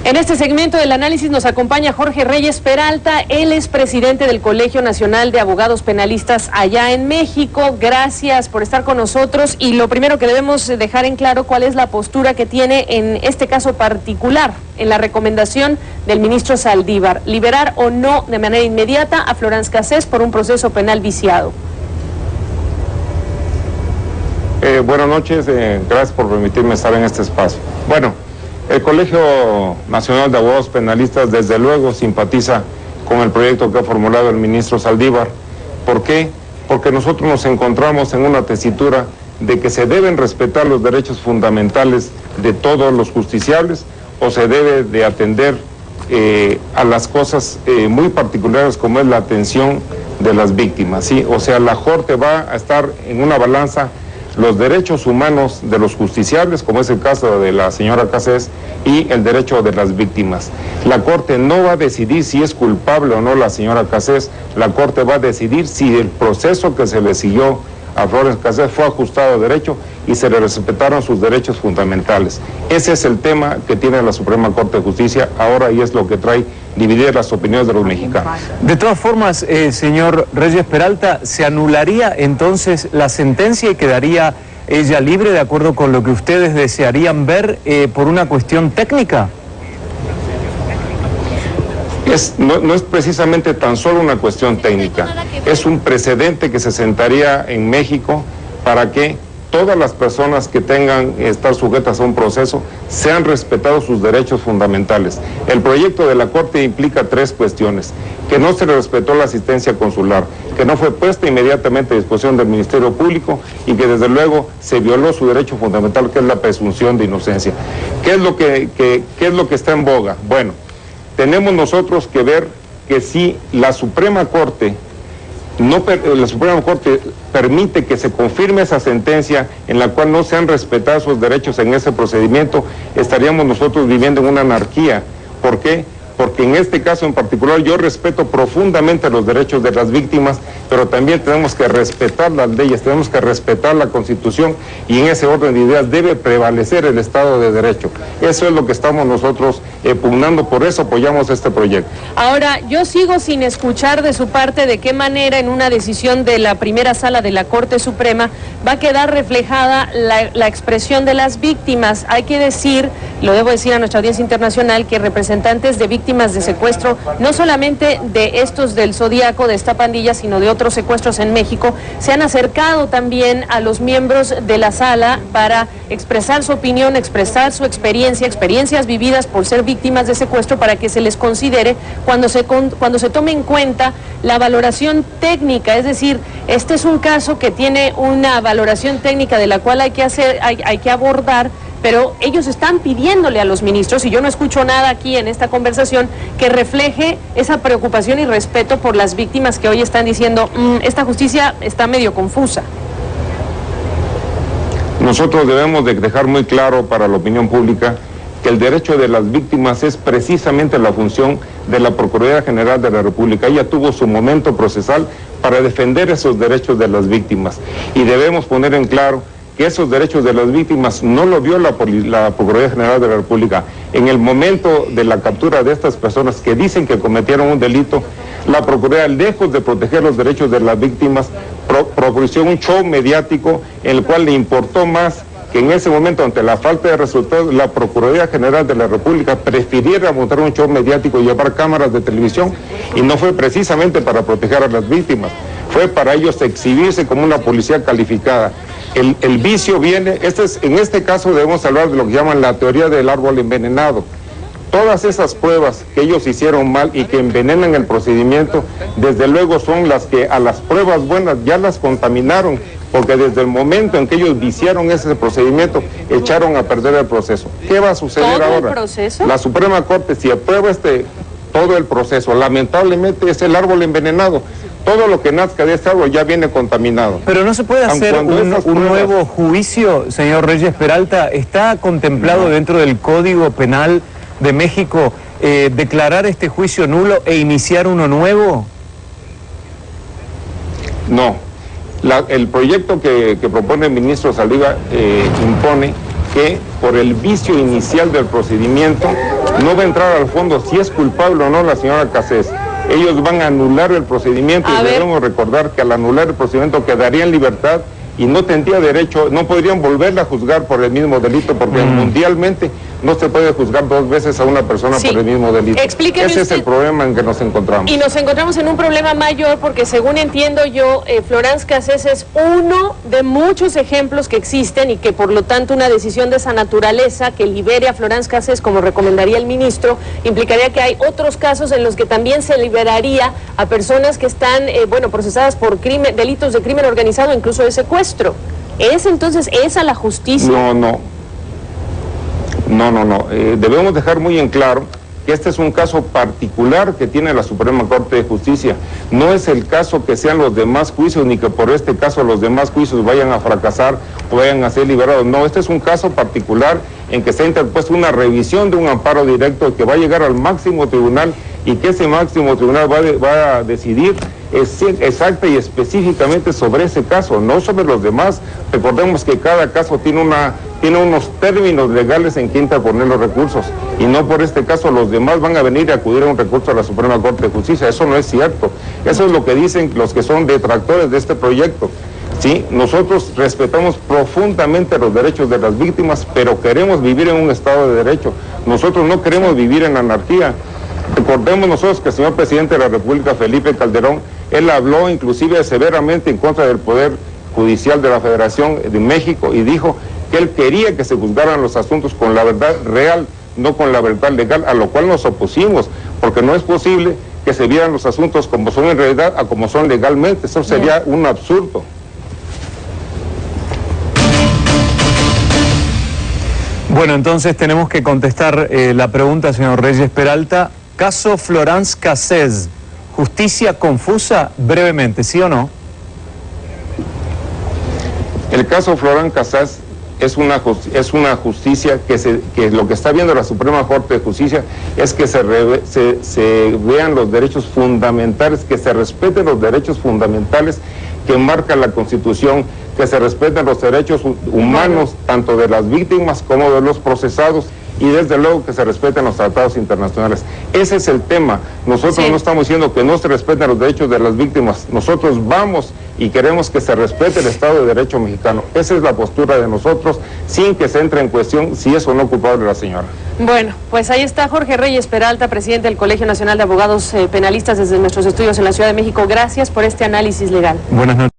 En este segmento del análisis nos acompaña Jorge Reyes Peralta, él es presidente del Colegio Nacional de Abogados Penalistas allá en México. Gracias por estar con nosotros y lo primero que debemos dejar en claro cuál es la postura que tiene en este caso particular, en la recomendación del ministro Saldívar, liberar o no de manera inmediata a Florence Cassés por un proceso penal viciado. Buenas noches, gracias por permitirme estar en este espacio. Bueno, el Colegio Nacional de Abogados Penalistas desde luego simpatiza con el proyecto que ha formulado el ministro Saldívar. ¿Por qué? Porque nosotros nos encontramos en una tesitura de que se deben respetar los derechos fundamentales de todos los justiciables o se debe de atender a las cosas muy particulares como es la atención de las víctimas, ¿sí? O sea, la Corte va a estar en una balanza los derechos humanos de los justiciables, como es el caso de la señora Cassés, y el derecho de las víctimas. La Corte no va a decidir si es culpable o no la señora Cassés, la Corte va a decidir si el proceso que se le siguió a Florence Cassés fue ajustado a derecho y se le respetaron sus derechos fundamentales. Ese es el tema que tiene la Suprema Corte de Justicia ahora y es lo que trae dividir las opiniones de los mexicanos. De todas formas, señor Reyes Peralta, ¿se anularía entonces la sentencia y quedaría ella libre de acuerdo con lo que ustedes desearían ver por una cuestión técnica? No es precisamente tan solo una cuestión técnica, es un precedente que se sentaría en México para que todas las personas que tengan estar sujetas a un proceso sean respetados sus derechos fundamentales. El proyecto de la Corte implica tres cuestiones: que no se le respetó la asistencia consular, que no fue puesta inmediatamente a disposición del Ministerio Público y que desde luego se violó su derecho fundamental, que es la presunción de inocencia. ¿Qué es lo que está en boga? Bueno, tenemos nosotros que ver que si la Suprema Corte permite que se confirme esa sentencia en la cual no se han respetado sus derechos en ese procedimiento, estaríamos nosotros viviendo en una anarquía. ¿Por qué? Porque en este caso en particular yo respeto profundamente los derechos de las víctimas, pero también tenemos que respetar las leyes, tenemos que respetar la Constitución y en ese orden de ideas debe prevalecer el Estado de Derecho. Eso es lo que estamos nosotros pugnando, por eso apoyamos este proyecto. Ahora, yo sigo sin escuchar de su parte de qué manera en una decisión de la primera sala de la Corte Suprema va a quedar reflejada la expresión de las víctimas. Hay que decir, lo debo decir a nuestra audiencia internacional, que representantes de víctimas de secuestro, no solamente de estos del Zodíaco, de esta pandilla, sino de otros secuestros en México, se han acercado también a los miembros de la sala para expresar su opinión, expresar su experiencia, experiencias vividas por ser víctimas de secuestro, para que se les considere cuando se tome en cuenta la valoración técnica. Es decir, este es un caso que tiene una valoración técnica de la cual hay que abordar, pero ellos están pidiéndole a los ministros, y yo no escucho nada aquí en esta conversación que refleje esa preocupación y respeto por las víctimas que hoy están diciendo, esta justicia está medio confusa. Nosotros debemos de dejar muy claro para la opinión pública que el derecho de las víctimas es precisamente la función de la Procuraduría General de la República. Ella tuvo su momento procesal para defender esos derechos de las víctimas y debemos poner en claro que esos derechos de las víctimas no lo vio la Procuraduría General de la República. En el momento de la captura de estas personas que dicen que cometieron un delito, la Procuraduría, lejos de proteger los derechos de las víctimas, propició un show mediático en el cual le importó más que en ese momento, ante la falta de resultados, la Procuraduría General de la República prefiriera montar un show mediático y llevar cámaras de televisión, y no fue precisamente para proteger a las víctimas, fue para ellos exhibirse como una policía calificada. El vicio viene, en este caso debemos hablar de lo que llaman la teoría del árbol envenenado. Todas esas pruebas que ellos hicieron mal y que envenenan el procedimiento, desde luego son las que a las pruebas buenas ya las contaminaron, porque desde el momento en que ellos viciaron ese procedimiento, echaron a perder el proceso. ¿Qué va a suceder ahora? ¿El proceso? La Suprema Corte, si aprueba todo el proceso, lamentablemente es el árbol envenenado. Todo lo que nazca de este árbol ya viene contaminado. Pero no se puede hacer un nuevo juicio, señor Reyes Peralta. ¿Está contemplado dentro del Código Penal de México declarar este juicio nulo e iniciar uno nuevo? No. El proyecto que propone el ministro Saldívar impone que por el vicio inicial del procedimiento no va a entrar al fondo si es culpable o no la señora Cassés. Ellos van a anular el procedimiento y debemos recordar que al anular el procedimiento quedaría en libertad y no tendría derecho, no podrían volverla a juzgar por el mismo delito, porque mundialmente no se puede juzgar dos veces a una persona por el mismo delito. Explíqueme Ese es el problema en que nos encontramos. Y nos encontramos en un problema mayor porque, según entiendo yo, Florence Cassés es uno de muchos ejemplos que existen y que, por lo tanto, una decisión de esa naturaleza que libere a Florence Cassés, como recomendaría el ministro, implicaría que hay otros casos en los que también se liberaría a personas que están, procesadas por delitos de crimen organizado, incluso de secuestro. ¿Es entonces esa la justicia? No. Debemos dejar muy en claro que este es un caso particular que tiene la Suprema Corte de Justicia. No es el caso que sean los demás juicios, ni que por este caso los demás juicios vayan a fracasar o vayan a ser liberados. No, este es un caso particular en que se ha interpuesto una revisión de un amparo directo que va a llegar al máximo tribunal y que ese máximo tribunal va a decidir exacta y específicamente sobre ese caso, no sobre los demás. Recordemos que cada caso tiene unos términos legales en que interponer los recursos, y no por este caso los demás van a venir a acudir a un recurso a la Suprema Corte de Justicia. Eso no es cierto. Eso es lo que dicen los que son detractores de este proyecto. Sí, nosotros respetamos profundamente los derechos de las víctimas, pero queremos vivir en un Estado de Derecho. Nosotros no queremos vivir en anarquía. Recordemos nosotros que el señor presidente de la República, Felipe Calderón, él habló inclusive severamente en contra del Poder Judicial de la Federación de México y dijo que él quería que se juzgaran los asuntos con la verdad real, no con la verdad legal, a lo cual nos opusimos, porque no es posible que se vieran los asuntos como son en realidad a como son legalmente. Eso sería un absurdo. Bueno, entonces tenemos que contestar la pregunta, señor Reyes Peralta. Caso Florence Cassés, ¿justicia confusa? Brevemente, ¿sí o no? El caso Florence Cassés es una justicia que lo que está viendo la Suprema Corte de Justicia es que se vean los derechos fundamentales, que se respeten los derechos fundamentales que marca la Constitución, que se respeten los derechos humanos tanto de las víctimas como de los procesados, y desde luego que se respeten los tratados internacionales. Ese es el tema. Nosotros no estamos diciendo que no se respeten los derechos de las víctimas. Nosotros vamos y queremos que se respete el Estado de Derecho mexicano. Esa es la postura de nosotros, sin que se entre en cuestión si es o no culpable la señora. Bueno, pues ahí está Jorge Reyes Peralta, presidente del Colegio Nacional de Abogados Penalistas desde nuestros estudios en la Ciudad de México. Gracias por este análisis legal. Buenas noches.